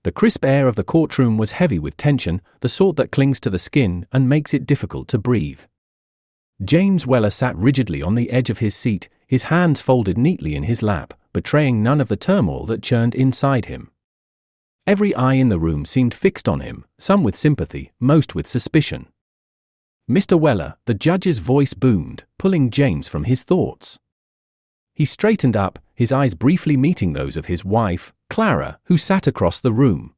The crisp air of the courtroom was heavy with tension, the sort that clings to the skin and makes it difficult to breathe. James Weller sat rigidly on the edge of his seat, his hands folded neatly in his lap, betraying none of the turmoil that churned inside him. Every eye in the room seemed fixed on him, some with sympathy, most with suspicion. "Mr. Weller," the judge's voice boomed, pulling James from his thoughts. He straightened up, his eyes briefly meeting those of his wife, Clara, who sat across the room.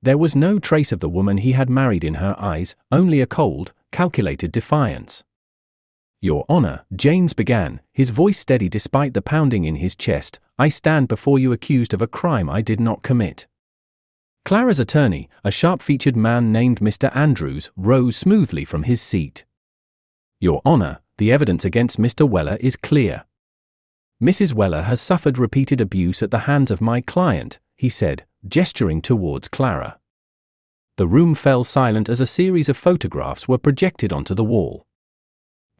There was no trace of the woman he had married in her eyes, only a cold, calculated defiance. "Your Honor," James began, his voice steady despite the pounding in his chest, "I stand before you accused of a crime I did not commit." Clara's attorney, a sharp-featured man named Mr. Andrews, rose smoothly from his seat. "Your Honor, the evidence against Mr. Weller is clear. Mrs. Weller has suffered repeated abuse at the hands of my client," he said, gesturing towards Clara. The room fell silent as a series of photographs were projected onto the wall.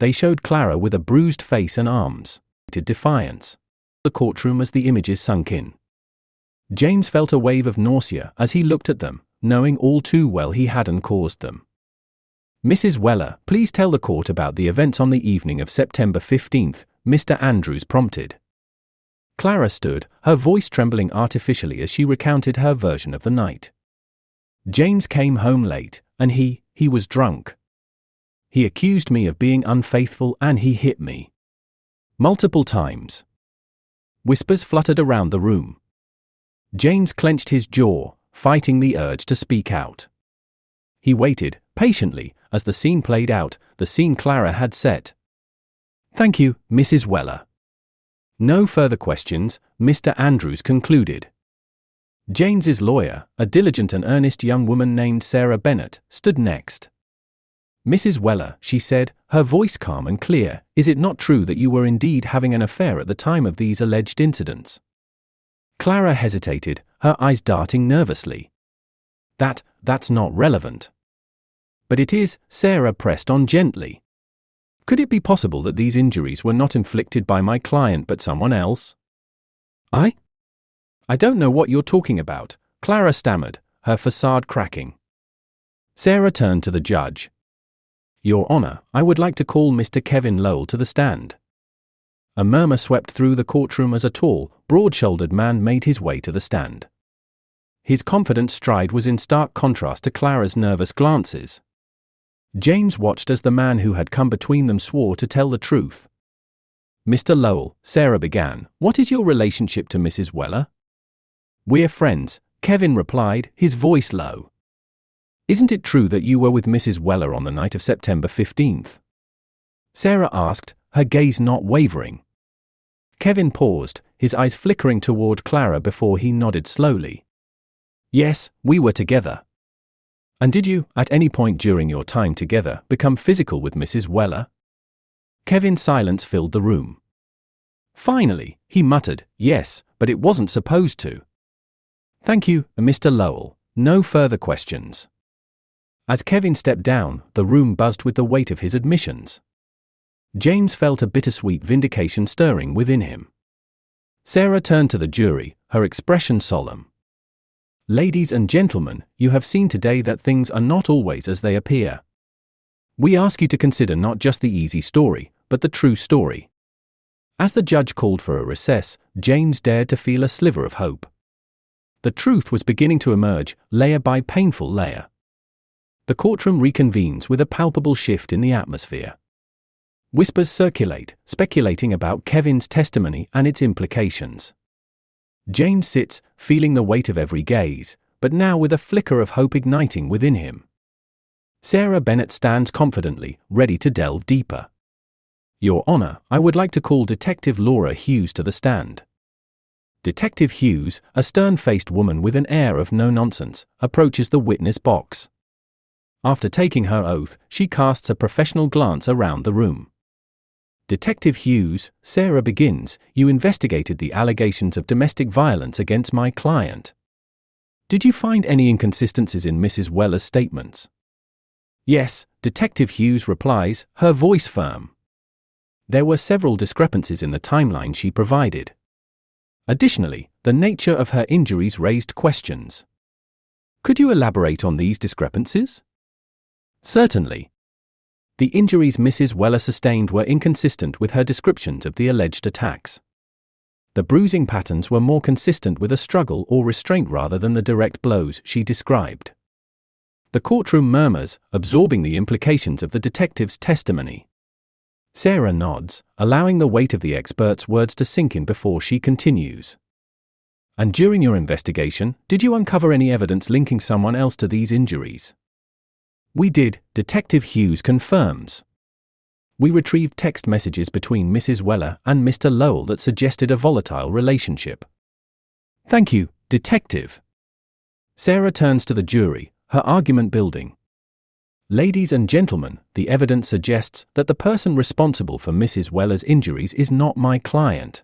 They showed Clara with a bruised face and arms, defiance. The courtroom as the images sunk in. James felt a wave of nausea as he looked at them, knowing all too well he hadn't caused them. "Mrs. Weller, please tell the court about the events on the evening of September 15th, Mr. Andrews prompted. Clara stood, her voice trembling artificially as she recounted her version of the night. "James came home late, and he was drunk. He accused me of being unfaithful and he hit me. Multiple times." Whispers fluttered around the room. James clenched his jaw, fighting the urge to speak out. He waited, patiently, as the scene played out, the scene Clara had set. "Thank you, Mrs. Weller." No further questions, Mr. Andrews concluded. James's lawyer, a diligent and earnest young woman named Sarah Bennett, stood next. "Mrs. Weller," she said, her voice calm and clear, "is it not true that you were indeed having an affair at the time of these alleged incidents?" Clara hesitated, her eyes darting nervously. That's not relevant." "But it is," Sarah pressed on gently. "Could it be possible that these injuries were not inflicted by my client but someone else?" I don't know what you're talking about," Clara stammered, her facade cracking. Sarah turned to the judge. "Your Honor, I would like to call Mr. Kevin Lowell to the stand." A murmur swept through the courtroom as a tall, broad-shouldered man made his way to the stand. His confident stride was in stark contrast to Clara's nervous glances. James watched as the man who had come between them swore to tell the truth. "Mr. Lowell," Sarah began, "what is your relationship to Mrs. Weller?" "We're friends," Kevin replied, his voice low. "Isn't it true that you were with Mrs. Weller on the night of September 15th? Sarah asked, her gaze not wavering. Kevin paused, his eyes flickering toward Clara before he nodded slowly. "Yes, we were together." "And did you, at any point during your time together, become physical with Mrs. Weller?" Kevin's silence filled the room. Finally, he muttered, "Yes, but it wasn't supposed to." "Thank you, Mr. Lowell. No further questions." As Kevin stepped down, the room buzzed with the weight of his admissions. James felt a bittersweet vindication stirring within him. Sarah turned to the jury, her expression solemn. "Ladies and gentlemen, you have seen today that things are not always as they appear. We ask you to consider not just the easy story, but the true story." As the judge called for a recess, James dared to feel a sliver of hope. The truth was beginning to emerge, layer by painful layer. The courtroom reconvenes with a palpable shift in the atmosphere. Whispers circulate, speculating about Kevin's testimony and its implications. James sits, feeling the weight of every gaze, but now with a flicker of hope igniting within him. Sarah Bennett stands confidently, ready to delve deeper. "Your Honor, I would like to call Detective Laura Hughes to the stand." Detective Hughes, a stern-faced woman with an air of no-nonsense, approaches the witness box. After taking her oath, she casts a professional glance around the room. "Detective Hughes," Sarah begins, "you investigated the allegations of domestic violence against my client. Did you find any inconsistencies in Mrs. Weller's statements?" "Yes," Detective Hughes replies, her voice firm. "There were several discrepancies in the timeline she provided. Additionally, the nature of her injuries raised questions. Could you elaborate on these discrepancies? Certainly. The injuries Mrs. Weller sustained were inconsistent with her descriptions of the alleged attacks. The bruising patterns were more consistent with a struggle or restraint rather than the direct blows she described. The courtroom murmurs, absorbing the implications of the detective's testimony. Sarah nods, allowing the weight of the expert's words to sink in before she continues. And during your investigation, did you uncover any evidence linking someone else to these injuries? We did, Detective Hughes confirms. We retrieved text messages between Mrs. Weller and Mr. Lowell that suggested a volatile relationship. Thank you, Detective. Sarah turns to the jury, her argument building. Ladies and gentlemen, the evidence suggests that the person responsible for Mrs. Weller's injuries is not my client.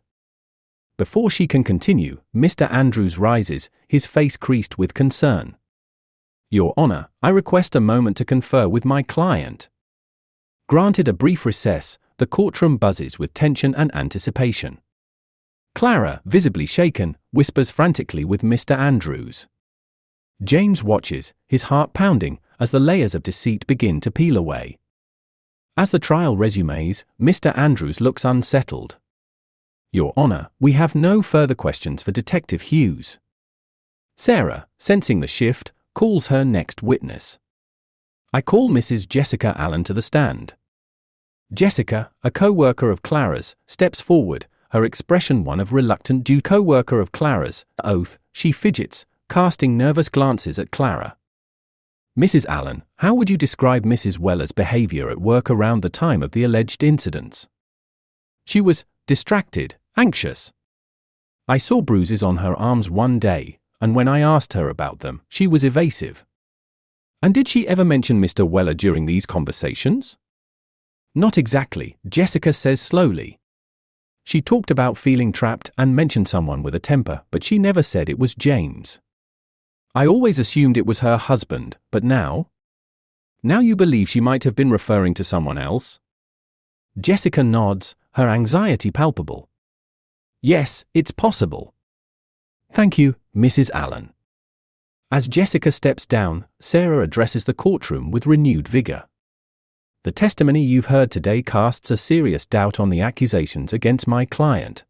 Before she can continue, Mr. Andrews rises, his face creased with concern. Your Honor, I request a moment to confer with my client. Granted a brief recess, the courtroom buzzes with tension and anticipation. Clara, visibly shaken, whispers frantically with Mr. Andrews. James watches, his heart pounding, as the layers of deceit begin to peel away. As the trial resumes, Mr. Andrews looks unsettled. Your Honor, we have no further questions for Detective Hughes. Sarah, sensing the shift, calls her next witness. I call Mrs. Jessica Allen to the stand. Jessica, a co-worker of Clara's, steps forward, her expression one of reluctant co-worker of Clara's oath. She fidgets, casting nervous glances at Clara. Mrs. Allen, how would you describe Mrs. Weller's behavior at work around the time of the alleged incidents? She was distracted, anxious. I saw bruises on her arms one day, and when I asked her about them, she was evasive. And did she ever mention Mr. Weller during these conversations? Not exactly, Jessica says slowly. She talked about feeling trapped and mentioned someone with a temper, but she never said it was James. I always assumed it was her husband, but now? Now you believe she might have been referring to someone else? Jessica nods, her anxiety palpable. Yes, it's possible. Thank you, Mrs. Allen. As Jessica steps down, Sarah addresses the courtroom with renewed vigor. The testimony you've heard today casts a serious doubt on the accusations against my client.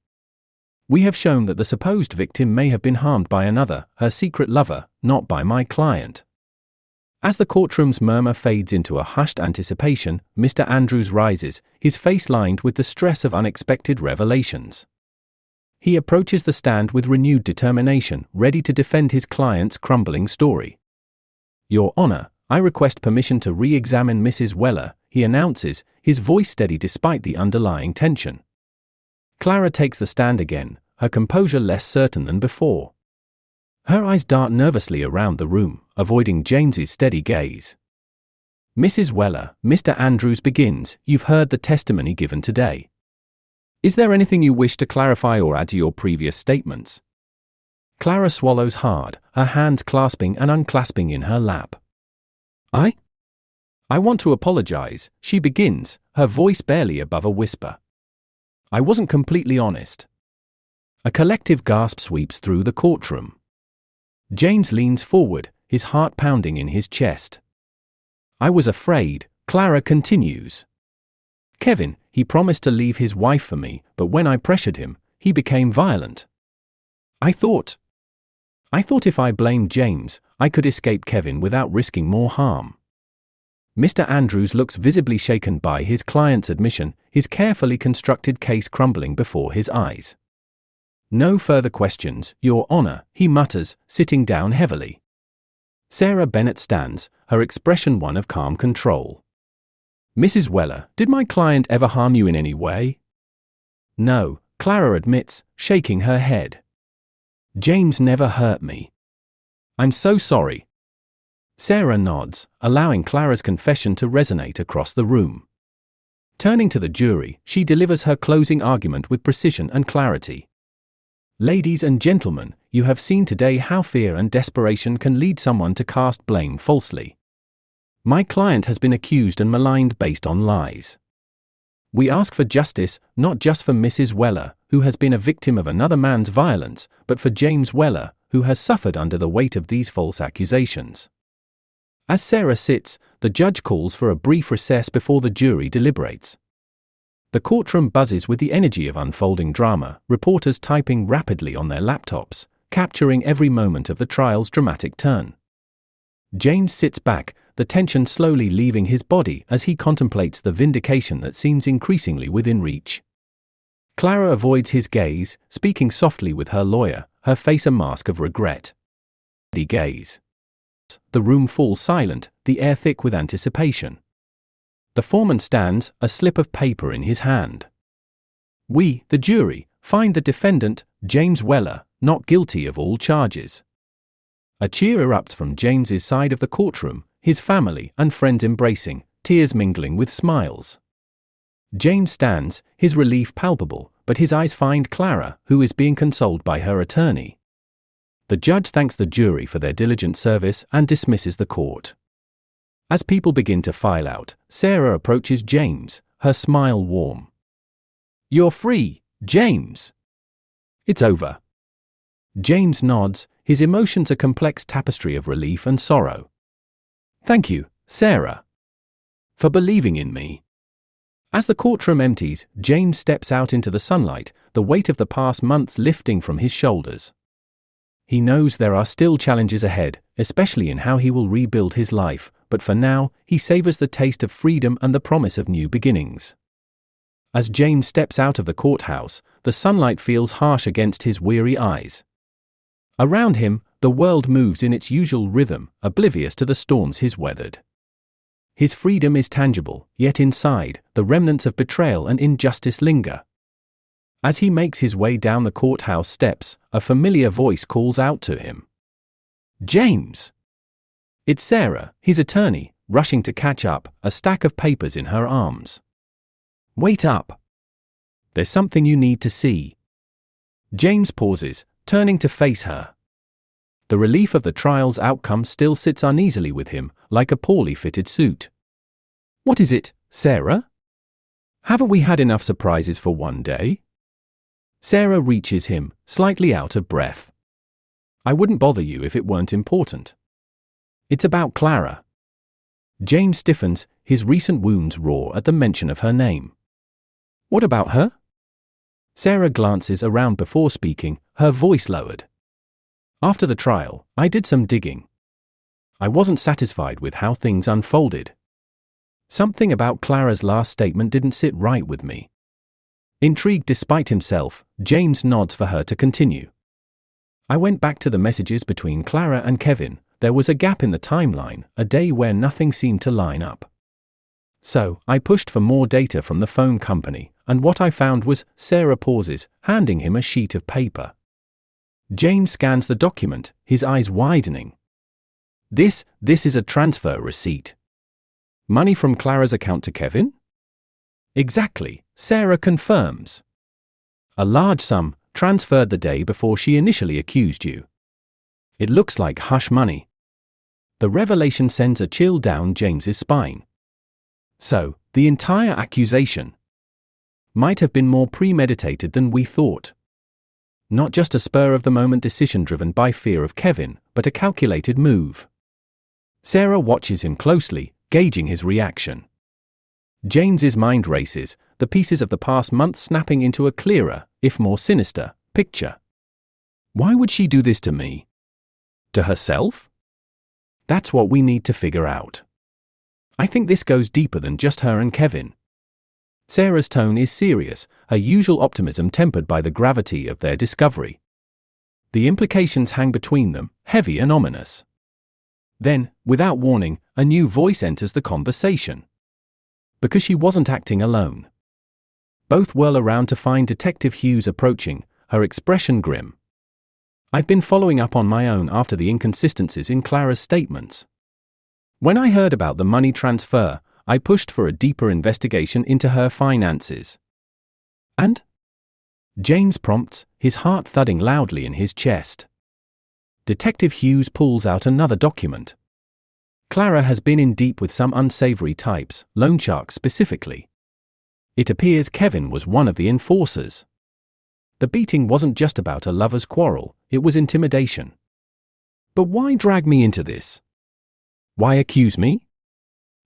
We have shown that the supposed victim may have been harmed by another, her secret lover, not by my client. As the courtroom's murmur fades into a hushed anticipation, Mr. Andrews rises, his face lined with the stress of unexpected revelations. He approaches the stand with renewed determination, ready to defend his client's crumbling story. Your Honor, I request permission to re-examine Mrs. Weller, he announces, his voice steady despite the underlying tension. Clara takes the stand again, her composure less certain than before. Her eyes dart nervously around the room, avoiding James's steady gaze. Mrs. Weller, Mr. Andrews begins, you've heard the testimony given today. Is there anything you wish to clarify or add to your previous statements? Clara swallows hard, her hands clasping and unclasping in her lap. I want to apologize, she begins, her voice barely above a whisper. I wasn't completely honest. A collective gasp sweeps through the courtroom. James leans forward, his heart pounding in his chest. I was afraid, Clara continues. Kevin, he promised to leave his wife for me, but when I pressured him, he became violent. I thought if I blamed James, I could escape Kevin without risking more harm. Mr. Andrews looks visibly shaken by his client's admission, his carefully constructed case crumbling before his eyes. No further questions, Your Honor, he mutters, sitting down heavily. Sarah Bennett stands, her expression one of calm control. Mrs. Weller, did my client ever harm you in any way? No, Clara admits, shaking her head. James never hurt me. I'm so sorry. Sarah nods, allowing Clara's confession to resonate across the room. Turning to the jury, she delivers her closing argument with precision and clarity. Ladies and gentlemen, you have seen today how fear and desperation can lead someone to cast blame falsely. My client has been accused and maligned based on lies. We ask for justice, not just for Mrs. Weller, who has been a victim of another man's violence, but for James Weller, who has suffered under the weight of these false accusations. As Sarah sits, the judge calls for a brief recess before the jury deliberates. The courtroom buzzes with the energy of unfolding drama, reporters typing rapidly on their laptops, capturing every moment of the trial's dramatic turn. James sits back, the tension slowly leaving his body as he contemplates the vindication that seems increasingly within reach. Clara avoids his gaze, speaking softly with her lawyer, her face a mask of regret. He gaze. The room falls silent, the air thick with anticipation. The foreman stands, a slip of paper in his hand. We, the jury, find the defendant, James Weller, not guilty of all charges. A cheer erupts from James's side of the courtroom, his family and friends embracing, tears mingling with smiles. James stands, his relief palpable, but his eyes find Clara, who is being consoled by her attorney. The judge thanks the jury for their diligent service and dismisses the court. As people begin to file out, Sarah approaches James, her smile warm. "You're free, James." "It's over." James nods, his emotions a complex tapestry of relief and sorrow. "Thank you, Sarah, for believing in me." As the courtroom empties, James steps out into the sunlight, the weight of the past months lifting from his shoulders. He knows there are still challenges ahead, especially in how he will rebuild his life, but for now, he savors the taste of freedom and the promise of new beginnings. As James steps out of the courthouse, the sunlight feels harsh against his weary eyes. Around him, the world moves in its usual rhythm, oblivious to the storms he's weathered. His freedom is tangible, yet inside, the remnants of betrayal and injustice linger. As he makes his way down the courthouse steps, a familiar voice calls out to him. "James!" It's Sarah, his attorney, rushing to catch up, a stack of papers in her arms. "Wait up. There's something you need to see." James pauses, turning to face her. The relief of the trial's outcome still sits uneasily with him, like a poorly fitted suit. "What is it, Sarah? Haven't we had enough surprises for one day?" Sarah reaches him, slightly out of breath. "I wouldn't bother you if it weren't important. It's about Clara." James stiffens, his recent wounds raw at the mention of her name. "What about her?" Sarah glances around before speaking, her voice lowered. "After the trial, I did some digging. I wasn't satisfied with how things unfolded. Something about Clara's last statement didn't sit right with me." Intrigued despite himself, James nods for her to continue. "I went back to the messages between Clara and Kevin. There was a gap in the timeline, a day where nothing seemed to line up. So, I pushed for more data from the phone company, and what I found was," Sarah pauses, handing him a sheet of paper. James scans the document, his eyes widening. This is a transfer receipt. Money from Clara's account to Kevin?" "Exactly," Sarah confirms. "A large sum, transferred the day before she initially accused you. It looks like hush money." The revelation sends a chill down James's spine. So, the entire accusation might have been more premeditated than we thought. Not just a spur-of-the-moment decision driven by fear of Kevin, but a calculated move. Sarah watches him closely, gauging his reaction. James's mind races, the pieces of the past month snapping into a clearer, if more sinister, picture. Why would she do this to me? To herself? That's what we need to figure out. I think this goes deeper than just her and Kevin. Sarah's tone is serious, her usual optimism tempered by the gravity of their discovery. The implications hang between them, heavy and ominous. Then, without warning, a new voice enters the conversation. Because she wasn't acting alone. Both whirl around to find Detective Hughes approaching, her expression grim. "I've been following up on my own after the inconsistencies in Clara's statements. When I heard about the money transfer, I pushed for a deeper investigation into her finances." "And?" James prompts, his heart thudding loudly in his chest. Detective Hughes pulls out another document. Clara has been in deep with some unsavory types, loan sharks specifically. It appears Kevin was one of the enforcers. The beating wasn't just about a lover's quarrel, it was intimidation. But why drag me into this? Why accuse me?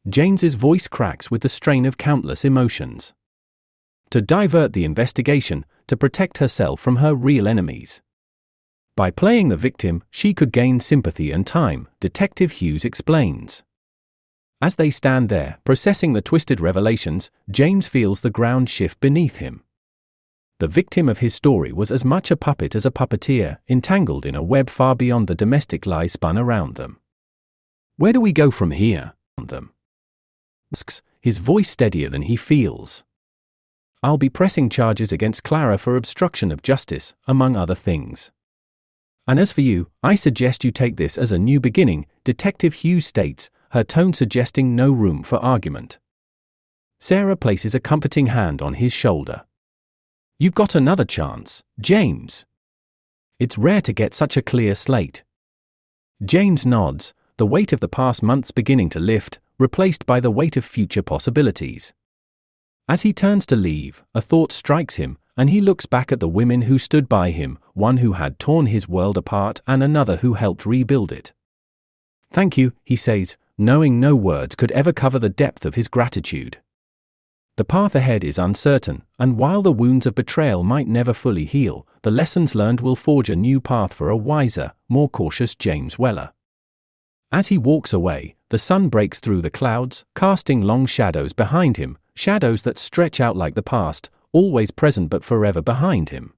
James's voice cracks with the strain of countless emotions. To divert the investigation, to protect herself from her real enemies. By playing the victim, she could gain sympathy and time, Detective Hughes explains. As they stand there, processing the twisted revelations, James feels the ground shift beneath him. The victim of his story was as much a puppet as a puppeteer, entangled in a web far beyond the domestic lies spun around them. Where do we go from here? Them. Asks, his voice steadier than he feels. I'll be pressing charges against Clara for obstruction of justice, among other things. And as for you, I suggest you take this as a new beginning, Detective Hughes states, her tone suggesting no room for argument. Sarah places a comforting hand on his shoulder. You've got another chance, James. It's rare to get such a clear slate. James nods, the weight of the past months beginning to lift, replaced by the weight of future possibilities. As he turns to leave, a thought strikes him, and he looks back at the women who stood by him, one who had torn his world apart and another who helped rebuild it. Thank you, he says, knowing no words could ever cover the depth of his gratitude. The path ahead is uncertain, and while the wounds of betrayal might never fully heal, the lessons learned will forge a new path for a wiser, more cautious James Weller. As he walks away, the sun breaks through the clouds, casting long shadows behind him, shadows that stretch out like the past, always present but forever behind him.